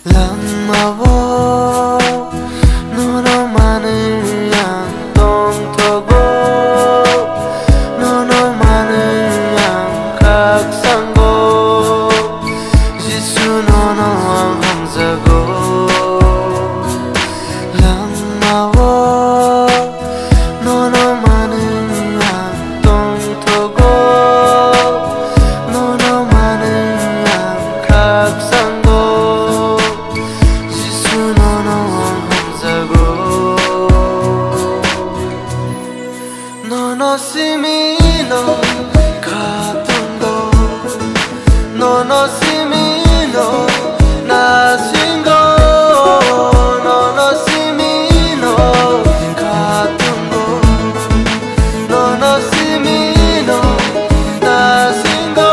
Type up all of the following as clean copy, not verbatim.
랑마워 너너만을 양동터고 너너만을 양각상고 지수 너너왕 항자고 랑마워 너너만을 양동터고 너너만을 양각상고 No see me no 가tongo No see me no nasingo No see me no 가tongo No see me no nasingo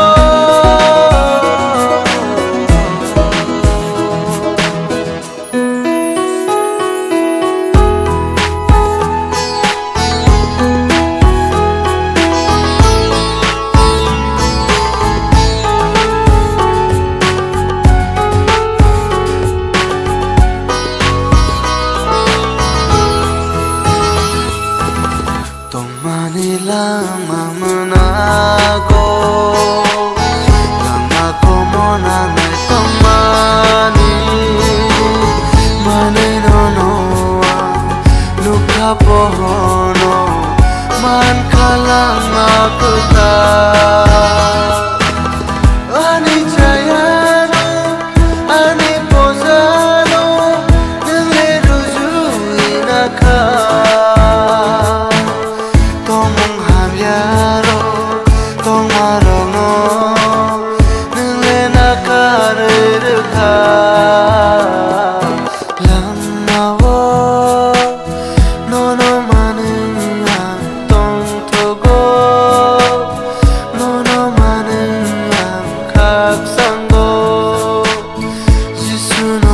Manilang mamunago Langako mo na may pamani Manay nonoa Luka pohono Man ka lang makuta Ani chayano Ani posano Nangay ruju inaka 지수